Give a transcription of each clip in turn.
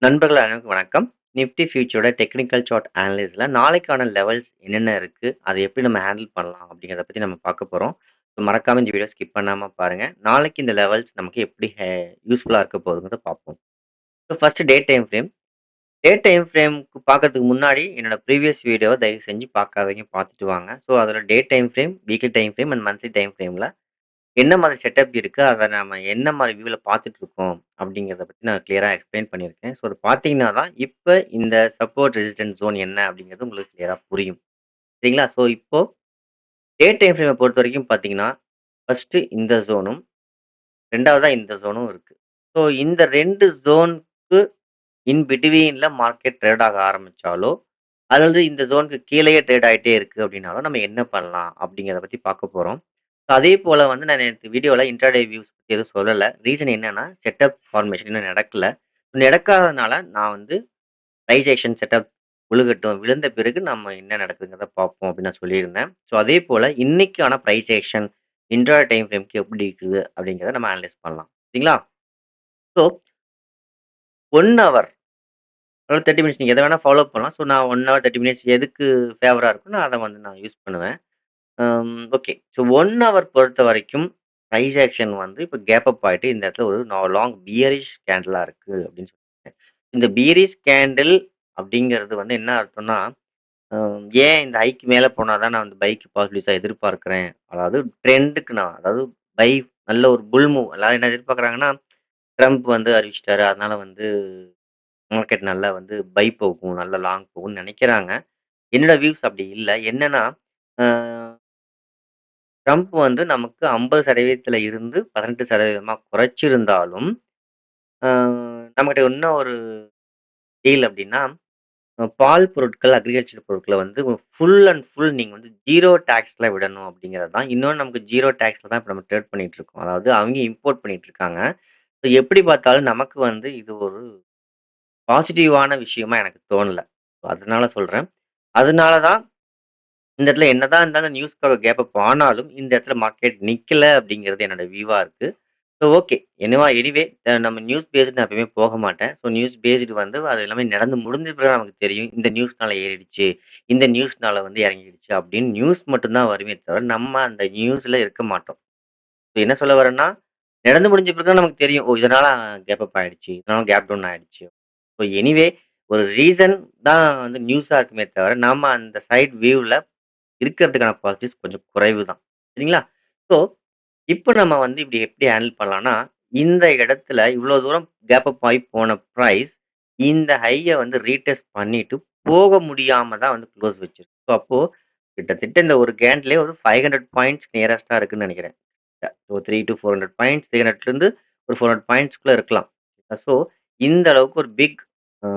நண்பர்கள் அனைவருக்கும் வணக்கம். நிஃப்டி ஃபியூச்சரோட டெக்னிக்கல் சார்ட் அனலைஸ்ல நாளைக்கான லெவல்ஸ் என்னென்ன இருக்கு? அத எப்படி நம்ம ஹேண்டில் பண்ணலாம்? அப்படிங்கிறத பத்தி நம்ம பார்க்க போறோம். ஸோ மறக்காம இந்த வீடியோ ஸ்கிப் பண்ணாம பாருங்க. நாளைக்கு இந்த லெவல்ஸ் நமக்கு எப்படி யூஸ்ஃபுல்லா இருக்க போகுதுங்கிறத பார்ப்போம். So first day time frame. Day time ஃப்ரேம்க்கு பார்க்கறதுக்கு முன்னாடி என்னோட ப்ரீவியஸ் வீடியோவ தயவு செஞ்சு பார்க்காதவங்க பார்த்துட்டு வாங்க. ஸோ அதில day time frame, weekly time frame and monthly time ஃப்ரேம்ல என்ன மாதிரி செட்டப் இருக்கு? அத நம்ம என்ன மாரி வியூல பார்த்துட்டுருக்கோம்? அப்படிங்கிறத பத்தி நான் கிளியரா எக்ஸ்ப்ளைன் பண்ணியிருக்கேன். ஸோ அத பார்த்தீங்கன்னா தான், இப்ப இந்த சப்போர்ட் ரெசிஸ்டன்ஸ் ஜோன் என்ன அப்படிங்கிறது உங்களுக்கு கிளியரா புரியும். சரிங்களா? ஸோ இப்போ டே டைம் ஃப்ரேம பொறுத்தவரைக்கும் பார்த்தீங்கன்னா, ஃபர்ஸ்ட்டு இந்த ஜோனும், 2வதா இந்த ஜோனும் இருக்கு. ஸோ இந்த 2 ஜோனுக்கு இன் பிட்வீன்ல மார்க்கெட் ட்ரேட் ஆக ஆரம்பிச்சாலோ, அல்லது இந்த ஜோனுக்கு கீழயே ட்ரேட் ஆயிட்டே இருக்கு அப்படின்னாலும், நம்ம என்ன பண்ணலாம்? அப்படிங்கிறத பத்தி பார்க்க போறோம். அதே போல வந்து நான் நேத்து வீடியோல இன்ட்ராடே வியூஸ் பத்தி எதுவும் சொல்லல. ரீசன் என்னன்னா, செட்டப் ஃபார்மேஷன் இன்னும் நடக்கல. நடக்காதனால நான் வந்து பிரைஸ் ஆக்ஷன் செட்டப் விழுகட்டும். விழுந்த பிறகு நம்ம என்ன நடக்குதுங்கிறத பார்ப்போம் அப்படின்னு நான் சொல்லியிருந்தேன். ஸோ அதே போல இன்னைக்கான பிரைஸ் ஆக்ஷன் இன்ட்ராடே டைம் ஃப்ரேம்க்கு எப்படி இருக்குது அப்படிங்கிறத நம்ம அனலைஸ் பண்ணலாம். சரிங்களா? ஸோ 1 ஹவர் அதாவது 30 மினிட்ஸ் நீங்க எத வேணா ஃபாலோ பண்ணலாம். ஸோ நான் 1 ஹவர் 30 மினிட்ஸ் எதுக்கு ஃபேவரா இருக்கும்னோ அத வந்து நான் யூஸ் பண்ணுவேன். ஓகே. ஸோ 1 ஹவர் பொறுத்தவரைக்கும் பிரைஸ் ஆக்ஷன் வந்து இப்ப கேப் அப் ஆயிட்டு இந்த இடத்துல ஒரு லாங் பியரிஷ் கேண்டிலா இருக்கு அப்படின்னு சொல்லிட்டேன். இந்த பியரிஷ் கேண்டில் அப்படிங்கிறது வந்து என்ன அர்த்தம்னா, ஏன் இந்த ஹைக்கு மேல போனா தான் நான் வந்து பைக்கு பாசிபிலிட்டிஸா எதிர்பார்க்கிறேன். அதாவது ட்ரெண்டுக்கு நான் அதாவது பை நல்ல ஒரு புல் மூவ் எல்லாரும் என்ன எதிர்பார்க்குறாங்கன்னா, ட்ரம்ப் வந்து அறிவிச்சுட்டாரு. அதனால வந்து மார்க்கெட் நல்லா வந்து பை போகும். நல்லா லாங் போகும்னு நெனைக்கிறாங்க. என்னோட வியூஸ் அப்படி இல்ல. என்னன்னா, அ ட்ரம்ப் வந்து நமக்கு 50% இருந்து 18% குறைச்சிருந்தாலும், அ நம்மகிட்ட இன்னும் ஒரு டீல் அப்டின்னா, பால் பொருட்கள், அக்ரிகல்ச்சர் பொருட்கள வந்து ஃபுல் அண்ட் ஃபுல் நீங்க வந்து 0 டாக்ஸ்ல விடணும் அப்டிங்கிறது தான். இன்னொன்னு நமக்கு 0 டாக்ஸ்ல தான் இப்ப நம்ம ட்ரேட் பண்ணிட்டு இருக்கோம். அதாவது அவங்க இம்போர்ட் பண்ணிட்டு இருக்காங்க. ஸோ எப்படி பார்த்தாலும் நமக்கு வந்து இது ஒரு பாசிட்டிவான விஷயமா எனக்கு தோணல. அதனால சொல்றேன். அதனால தான் இந்த இடத்துல என்னதான் இருந்தாலும் நியூஸ்க்காக கேப் அப் ஆனாலும், இந்த இடத்துல மார்க்கெட் நிக்கல அப்படிங்கிறது என்னோட வியூவா இருக்கு. So okay. எனிவே நம்ம நியூஸ் பேஸ்டு நான் எப்பவுமே போக மாட்டேன். ஸோ நியூஸ் பேஸ்டு வந்து அது எல்லாமே நடந்து முடிஞ்ச பிறகு நமக்கு தெரியும். இந்த நியூஸ்னால ஏறிடுச்சு, இந்த நியூஸ்னால வந்து இறங்கிடுச்சு அப்படின்னு நியூஸ் மட்டும் தான் வருமே தவிர, நம்ம அந்த நியூஸ்ல இருக்க மாட்டோம். ஸோ என்ன சொல்ல வரேன்னா, நடந்து முடிஞ்ச பிறகு தான் நமக்கு தெரியும். ஓ! இதனால கேப் அப் ஆயிடுச்சு. இதனால கேப் டவுன் ஆயிடுச்சு. ஸோ எனிவே ஒரு ரீசன் தான் வந்து நியூஸா இருக்குமே தவிர, நாம அந்த சைட் வியூல இருக்கிறதுக்கான பாசிட்டிவ்ஸ் கொஞ்சம் குறைவு தான். சரிங்களா? ஸோ, இப்ப நம்ம வந்து இப்படி எப்படி ஹேண்டில் பண்ணலாம்னா, இந்த இடத்துல இவ்வளோ தூரம் கேப் அப் ஆயி போன பிரைஸ், இந்த ஹைய வந்து ரீடெஸ்ட் பண்ணிட்டு போக முடியாம தான் வந்து க்ளோஸ் வச்சிருக்கு. ஸோ, அப்போ கிட்டத்தட்ட இந்த ஒரு கேண்ட்லயே ஒரு 500 பாயிண்ட்ஸ் நியரஸ்ட்டா இருக்குன்னு நெனைக்கிறேன். ஸோ 300 to 400 பாயிண்ட்ஸ் 300லேருந்து ஒரு 400 பாயிண்ட்ஸ்க்குள்ள இருக்கலாம். ஸோ, இந்த அளவுக்கு ஒரு பிக் அ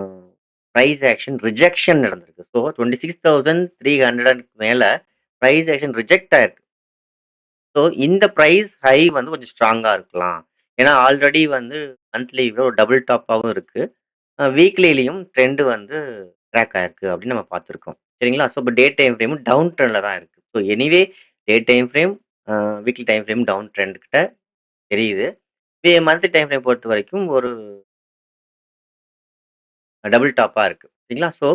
பிரைஸ் ஆக்ஷன் ரிஜெக்ஷன் நடந்திருக்கு. ஸோ 26,300க்கு மேல பிரைஸ் ஆக்ஷன் ரிஜெக்ட் ஆயிருக்கு. ஸோ இந்த பிரைஸ் ஹை வந்து கொஞ்சம் ஸ்ட்ராங்கா இருக்கலாம். ஏன்னா ஆல்ரெடி வந்து மந்த்லில ஒரு டபுள் டாப்பாவும் இருக்கு. வீக்லிலயும் ட்ரெண்ட் வந்து கிராக் ஆயிருக்கு அப்படின்னு நம்ம பார்த்துருக்கோம். சரிங்களா? ஸோ இப்போ டே டைம் ஃப்ரேமும் டவுன் ட்ரெண்ட்ல தான் இருக்கு. So anyway day time frame, weekly time frame down trend கிட்ட தெரியுது. மந்த்லி டைம் ஃப்ரேம் பொறுத்தவரைக்கும் ஒரு டபுள் டாப்பா இருக்கு. சரிங்களா? ஸோ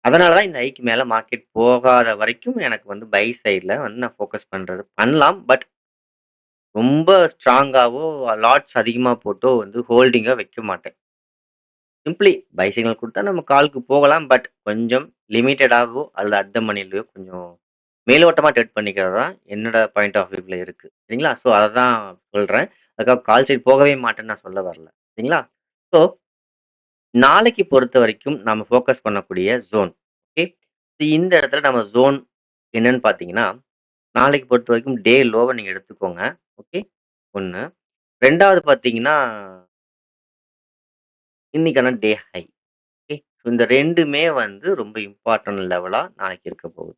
அதனால தான் இந்த ஹைக்கு மேல மார்க்கெட் போகாத வரைக்கும் எனக்கு வந்து பை சைட்ல வந்து நான் ஃபோக்கஸ் பண்றது பண்ணலாம். பட் ரொம்ப ஸ்ட்ராங்காவோ, லாட்ஸ் அதிகமா போட்டோ வந்து ஹோல்டிங்கா வைக்க மாட்டேன். சிம்ப்ளி பை சிக்னல் குடுத்தா நம்ம காலுக்கு போகலாம். பட் கொஞ்சம் லிமிட்டடாவோ அல்லது அட் த மனிலயோ கொஞ்சம் மேலோட்டமா ட்ரேட் பண்ணிக்கிறது தான் என்னோட பாயிண்ட் ஆஃப் வியூல இருக்கு. சரிங்களா? ஸோ அததான் சொல்றேன். அதுக்காக கால் சைட் போகவே மாட்டேன்னு நான் சொல்ல வரல. சரிங்களா? ஸோ நாளைக்கு பொறுத்தவரைக்கும் நாம ஃபோக்கஸ் பண்ணக்கூடிய ஜோன். ஓகே. இந்த இடத்துல நம்ம ஜோன் என்னன்னு பார்த்தீங்கன்னா, நாளைக்கு பொறுத்தவரைக்கும் டே லோவ நீங்க எடுத்துக்கோங்க. ஓகே. 1 2வது பார்த்தீங்கன்னா, இன்னைக்கான டே ஹை. ஓகே. ஸோ இந்த 2மே வந்து ரொம்ப இம்பார்ட்டன்ட் லெவலா நாளைக்கு இருக்க போகுது.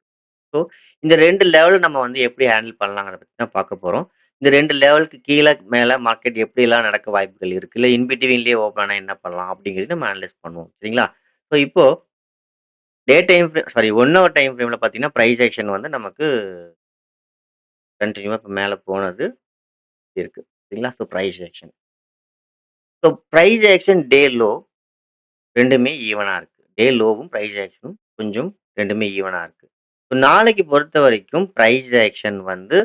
ஸோ இந்த 2 லெவல் நம்ம வந்து எப்படி ஹேண்டில் பண்ணலாங்கிறத பத்தி தான் பார்க்க போறோம். இந்த 2 லெவலுக்கு கீழ, மேல மார்க்கெட் எப்படிலாம் நடக்க வாய்ப்புகள் இருக்கு? இல்ல இன் பிட்வீன்லயே ஓப்பன் ஆனா என்ன பண்ணலாம்? அப்படிங்கிறத நம்ம அனலைஸ் பண்ணுவோம். சரிங்களா? ஸோ இப்போ day time sorry 1 hour time ஃப்ரேம்ல பார்த்தீங்கன்னா, பிரைஸ் ஆக்ஷன் வந்து நமக்கு கன்டினியூவா இப்ப மேல போனது இருக்கு. சரிங்களா? So price action. So price action day low 2மே ஈவனா இருக்கு. டே லோவும், பிரைஸ் ஆக்ஷனும் கொஞ்சம் 2மே ஈவனா இருக்கு. ஸோ நாளைக்கு பொறுத்தவரைக்கும் பிரைஸ் ஆக்ஷன் வந்து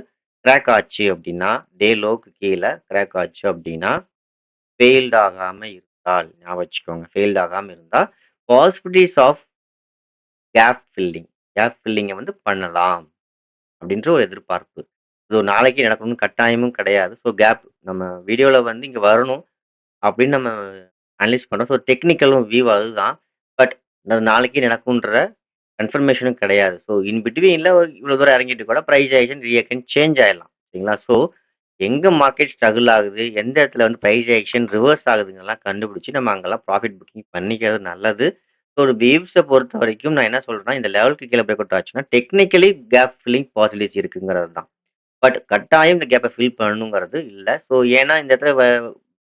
கிராக் ஆச்சு அப்டின்னா, டே லோவுக்கு கீழ கிராக் ஆச்சு அப்டின்னா, ஃபெயில்ட் ஆகாம இருந்தால் ஞாபகம் வச்சுக்கோங்க. ஃபெயில்ட் ஆகாம இருந்தா, பாசிபிலிட்டீஸ் ஆஃப் கேப் ஃபில்லிங்க வந்து பண்ணலாம். அப்படின்ற ஒரு எதிர்பார்ப்பு. ஸோ நாளைக்கு நடக்கணும்னு கட்டாயமும் கிடையாது. ஸோ கேப் நம்ம வீடியோல வந்து இங்க வரணும் அப்படின்னு நம்ம அனலைஸ் பண்றோம். ஸோ டெக்னிக்கலும் வியூ அதுதான். பட் அது நாளைக்கே நடக்கும்ன்ற கன்ஃபர்மேஷனும் கிடையாது. ஸோ இன் பிட்வீன்ல இவ்வளோ தூரம் இறங்கிட்டு கூட பிரைஸ் ஆக்ஷன், ரிஆக்ஷன் சேஞ்ச் ஆயிடலாம். சரிங்களா? ஸோ எங்க மார்க்கெட் ஸ்ட்ரகிள் ஆகுது, எந்த இடத்துல வந்து பிரைஸ் ஆக்ஷன் ரிவர்ஸ் ஆகுதுங்கலாம் கண்டுபிடிச்சு நம்ம அங்கலாம் ப்ராஃபிட் புக்கிங் பண்ணிக்கிறது நல்லது. ஸோ ஒரு பீவ்ஸ பொறுத்தவரைக்கும் நான் என்ன சொல்றேன்னா, இந்த லெவலுக்கு கீழ பிரேக் அவுட் ஆச்சுன்னா, டெக்னிக்கலி கேப் ஃபில்லிங் பாசிபிலிட்டிஸ் இருக்குங்கிறது தான். பட் கட்டாயம் இந்த கேப்ப ஃபில் பண்ணணுங்கிறது இல்ல. ஸோ ஏன்னா இந்த இடத்துல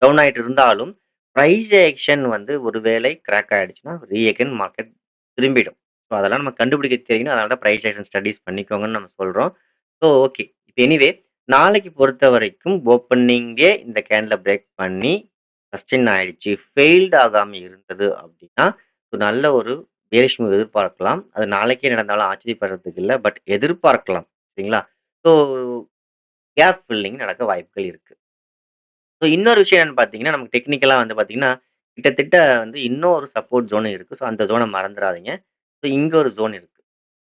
டவுன் ஆயிட்டு இருந்தாலும், பிரைஸ் ஆக்ஷன் வந்து ஒரு வேளை கிராக் ஆயிடுச்சுன்னா, ரீஅகைன் மார்க்கெட் திரும்பிடும். ஸோ அதெல்லாம் நம்ம கண்டுபிடிக்க தெரியணும். அதனால தான் பிரைஸ் ஆக்ஷன் ஸ்டடீஸ் பண்ணிக்கோங்கன்னு நம்ம சொல்றோம். So okay. இப்ப எனிவே நாளைக்கு பொறுத்தவரைக்கும் ஓப்பனிங்கே இந்த கேண்ட்ல பிரேக் பண்ணி சஸ்டெயின் ஆயிடுச்சு. ஃபெயில்ட் ஆகாம இருந்தது அப்டின்னா, நல்ல ஒரு பேரிஷ் மூவ் எதிர்பார்க்கலாம். அது நாளைக்கே நடந்தாலும் ஆச்சரியப்படுறதுக்கு இல்ல. பட் எதிர்பார்க்கலாம். சரிங்களா? ஸோ கேப் ஃபில்லிங் நடக்க வாய்ப்புகள் இருக்கு. ஸோ இன்னொரு விஷயம் என்னன்னு பார்த்தீங்கன்னா, நமக்கு டெக்னிக்கலா வந்து பார்த்தீங்கன்னா, கிட்டத்தட்ட வந்து இன்னொரு சப்போர்ட் ஜோன் இருக்கு. ஸோ அந்த ஜோன மறந்துறாதீங்க. ஸோ இங்க ஒரு ஜோன் இருக்கு.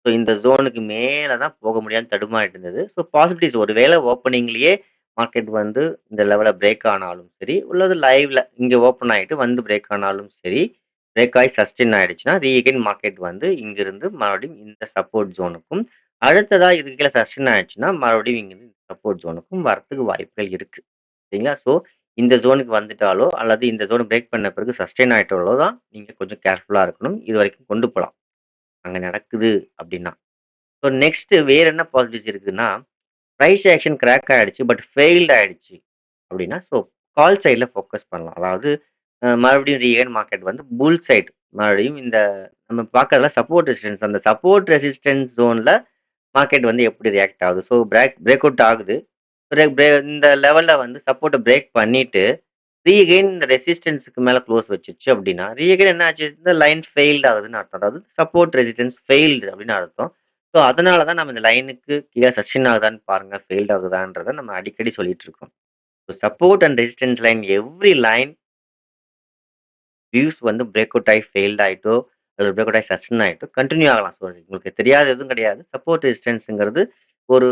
ஸோ இந்த ஜோனுக்கு மேல தான் போக முடியாம தடுமாறிட்டு இருந்தது. ஸோ பாசிபிலிட்டீஸ் ஒரு வேளை ஓப்பனிங்லேயே மார்க்கெட் வந்து இந்த லெவல பிரேக் ஆனாலும் சரி, உள்ளது லைவ்ல இங்க ஓப்பன் ஆயிட்டு வந்து பிரேக் ஆனாலும் சரி, பிரேக் ஆயி சஸ்டெயின் ஆயிடுச்சுன்னா, ரீஅகைன் மார்க்கெட் வந்து இங்கிருந்து மறுபடியும் இந்த சப்போர்ட் ஜோனுக்கும், அடுத்ததா இதுக்கு கீழ சஸ்டெயின் ஆயிடுச்சுன்னா, மறுபடியும் இங்கிருந்து இந்த சப்போர்ட் ஜோனுக்கும் வரத்துக்கு வாய்ப்புகள் இருக்கு. சரிங்களா? ஸோ இந்த ஜோனுக்கு வந்துட்டாலோ, அல்லது இந்த ஜோன பிரேக் பண்ண பிறகு சஸ்டெயின் ஆயிட்டாலோ தான் நீங்க கொஞ்சம் கேர்ஃபுல்லா இருக்கணும். இதுவரைக்கும் கொண்டு போலாம். அங்க நடக்குது அப்டின்னா. ஸோ நெக்ஸ்ட் வேற என்ன பாசிபிலிட்டிஸ் இருக்குன்னா, பிரைஸ் ஆக்ஷன் கிராக் ஆயிடுச்சு. பட் ஃபெயில்ட் ஆயிடுச்சு அப்டின்னா, ஸோ கால் சைட்ல ஃபோக்கஸ் பண்ணலாம். அதாவது மறுபடியும் ரீகெயின் மார்க்கெட் வந்து புல் சைட் மறுபடியும் இந்த நம்ம பார்க்கறதுல சப்போர்ட் ரெசிஸ்டன்ஸ் அந்த சப்போர்ட் ரெசிஸ்டன்ஸ் ஜோன்ல மார்க்கெட் வந்து எப்படி ரியாக்ட் ஆகுது? ஸோ பிரேக் அவுட் ஆகுது. இந்த லெவல்ல வந்து சப்போர்ட்ட பிரேக் பண்ணிட்டு, ரீஅகைன் இந்த ரெசிஸ்டன்ஸ்க்கு மேல குளோஸ் வச்சுருச்சு அப்டின்னா, ரீஅகைன் என்ன ஆச்சு? இந்த லைன் ஃபெயில்ட் ஆகுதுன்னு அர்த்தம். அதாவது சப்போர்ட் ரெசிஸ்டன்ஸ் ஃபெயில்டு அப்டின்னு அர்த்தம். ஸோ அதனால தான் நம்ம இந்த லைனுக்கு கீழ சஸ்டெயின் ஆகுதான்னு பாருங்க, ஃபெயில்ட் ஆகுதான்றத நம்ம அடிக்கடி சொல்லிட்டு இருக்கோம். So support and resistance line every line views வந்து பிரேக் அவுட் ஆயி ஃபெயில்ட் ஆயிட்டோ, அல்லது பிரேக் அவுட் ஆயி சஸ்டெயின் ஆயிட்டோ கன்டின்யூ ஆகலாம். ஸோ உங்களுக்கு தெரியாத எதுவும் கிடையாது. சப்போர்ட் ரெசிஸ்டன்ஸ்ங்கிறது ஒரு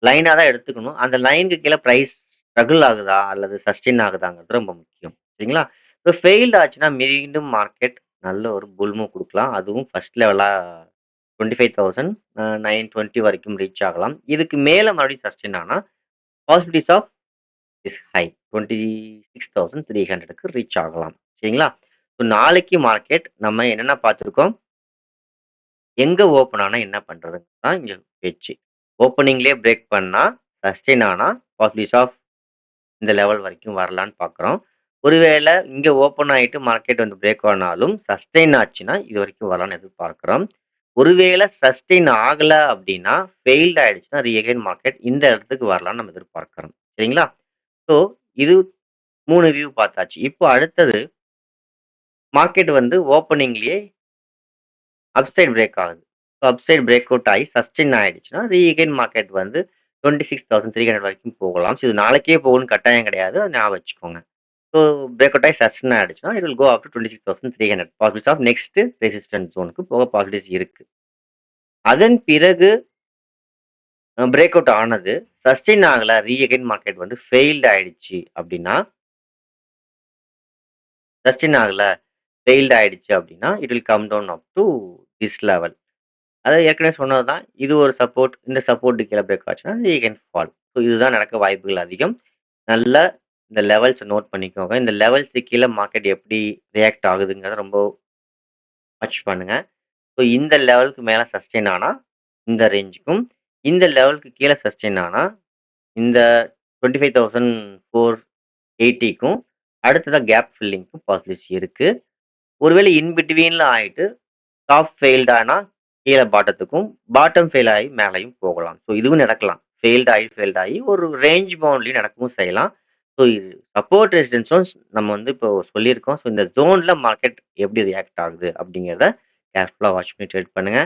லைனா தான் எடுத்துக்கணும். அந்த லைனுக்கு கீழ பிரைஸ் ஸ்ட்ரகிள் ஆகுதா? அல்லது சஸ்டெயின் ஆகுதாங்கிறது ரொம்ப முக்கியம். சரிங்களா? ஸோ ஃபெயில்ட் ஆச்சுன்னா மீண்டும் மார்க்கெட் நல்ல ஒரு புல் மூவ் குடுக்கலாம். அதுவும் ஃபர்ஸ்ட் லெவலா 25,000 920 வரைக்கும் ரீச் ஆகலாம். இதுக்கு மேல மறுபடியும் சஸ்டெயின் ஆனா, பாசிபிலிட்டீஸ் ஆஃப் இஸ் ஹை. 26,300க்கு ரீச் ஆகலாம். சரிங்களா? ஸோ நாளைக்கு மார்க்கெட் நம்ம என்னென்ன பார்த்துருக்கோம்? எங்க ஓப்பன் ஆனா என்ன பண்றதுன்னு தான் இங்க பேச்சு. ஓப்பனிங்லயே பிரேக் பண்ணா, சஸ்டெயின் ஆனா, பாசிபிலிட்டீஸ் ஆஃப் இந்த லெவல் வரைக்கும் வரலான்னு பார்க்குறோம். ஒருவேளை இங்க ஓப்பன் ஆயிட்டு மார்க்கெட் வந்து பிரேக் ஆனாலும், சஸ்டெயின் ஆச்சுன்னா, இதுவரைக்கும் வரலான்னு எதிர்பார்க்கிறோம். ஒருவேளை சஸ்டெயின் ஆகல அப்டின்னா, ஃபெயில்ட் ஆயிடுச்சுன்னா, ரீஅகைன் மார்க்கெட் இந்த இடத்துக்கு வரலான்னு நம்ம எதிர்பார்க்கிறோம். சரிங்களா? ஸோ இது 3 வியூ பார்த்தாச்சு. இப்போ அடுத்தது மார்க்கெட் வந்து ஓப்பனிங்லயே அப்சைட் பிரேக் ஆகுது. ஸோ அப்சைட் பிரேக் அவுட் ஆயி சஸ்டெயின் ஆயிடுச்சுன்னா, ரீஅகைன் மார்க்கெட் வந்து 26,300 வரைக்கும் போகலாம். ஸோ இது நாளைக்கே போகணும்னு கட்டாயம் கிடையாது. அத ஞாபகம் வச்சுக்கோங்க. ஸோ பிரேக் அவுட் ஆயி சஸ்டெயின் ஆயிடுச்சுன்னா, it will go up to 26,300 possibilities of next resistance ஜோனுக்கு போக பாசிபிலிட்டீஸ் இருக்கு. அதன் பிறகு பிரேக் அவுட் ஆனது, சஸ்டெயின் ஆகல, ரீஅகைன் மார்க்கெட் வந்து ஃபெயில்ட் ஆயிடுச்சு அப்டின்னா, சஸ்டெயின் ஆகல, ஃபெயில்ட் ஆயிடுச்சு அப்டின்னா, it will come down up to this level. அதாவது ஏற்கனவே சொன்னது தான். இது ஒரு சப்போர்ட். இந்த சப்போர்ட்க்கு கீழ பிரேக் ஆச்சுன்னா, கேன் ஃபால். ஸோ இதுதான் நடக்க வாய்ப்புகள் அதிகம். நல்லா இந்த லெவல்ஸ நோட் பண்ணிக்கோங்க. இந்த லெவல்ஸுக்கு கீழ மார்க்கெட் எப்படி ரியாக்ட் ஆகுதுங்கிறத ரொம்ப வாட்ச் பண்ணுங்க. ஸோ இந்த லெவலுக்கு மேல சஸ்டெயின் ஆனா, இந்த ரேஞ்சுக்கும், இந்த லெவலுக்கு கீழ சஸ்டெயின் ஆனா, இந்த 25,480க்கும் அடுத்ததா கேப் ஃபில்லிங்க்கும் பாசிபிலிட்டிஸ் இருக்கு. ஒருவேளை இன் பிட்வீன்ல ஆயிட்டு டாப் ஃபெயில்ட் ஆனா கீழ பாட்டத்துக்கும், பாட்டம் ஃபெயில் ஆயி மேலயும் போகலாம். ஸோ இதுவும் நடக்கலாம். ஃபெயில்ட் ஆயி ஒரு ரேஞ்ச் பவுண்ட்லயும் நடக்கவும் செய்யலாம். ஸோ இது சப்போர்ட் ரெசிஸ்டன்ஸும் நம்ம வந்து இப்போ சொல்லியிருக்கோம். ஸோ இந்த ஜோன்ல மார்க்கெட் எப்படி ரியாக்ட் ஆகுது அப்படிங்கிறத கேர்ஃபுல்லா வாட்ச் பண்ணி ட்ரேட் பண்ணுங்க.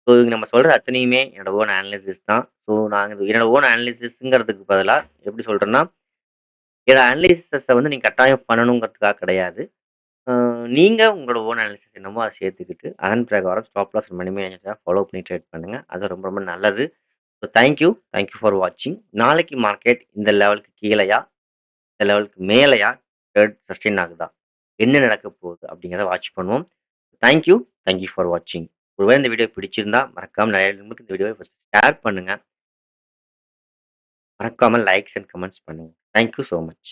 ஸோ நம்ம சொல்றது அத்தனையுமே என்னோட ஓன் அனாலிசிஸ் தான். ஸோ நாங்க என்னோட ஓன் அனாலிசிஸ்ங்கிறதுக்கு பதிலா எப்படி சொல்றேன்னா, என்னோட அனலிசிஸ வந்து நீங்க கட்டாயம் பண்ணணுங்கிறதுக்காக கிடையாது. அ நீங்க உங்களோட ஓன் அனாலிசிஸ் என்னமோ அத சேர்த்துக்கிட்டு, அதன் பிரகாரம் ஸ்டாப் லாஸ் மணி மேனேஜர ஃபாலோ பண்ணி ட்ரேட் பண்ணுங்க. அது ரொம்ப ரொம்ப நல்லது. ஸோ தேங்க் யூ ஃபார் வாட்சிங். நாளைக்கு மார்க்கெட் இந்த லெவலுக்கு கீழயா, இந்த லெவலுக்கு மேலயா சஸ்டெயின் ஆகுதா? என்ன நடக்க போகுது? அப்படிங்கிறத வாட்ச் பண்ணுவோம். தேங்க் யூ ஃபார் வாட்சிங். ஒருவேளை இந்த வீடியோ பிடிச்சிருந்தா மறக்காம நிறைய நண்பர்களுக்கு இந்த வீடியோவை ஃபர்ஸ்ட் ஷேர் பண்ணுங்க. மறக்காம லைக்ஸ் அண்ட் கமெண்ட்ஸ் பண்ணுங்க. Thank you so much.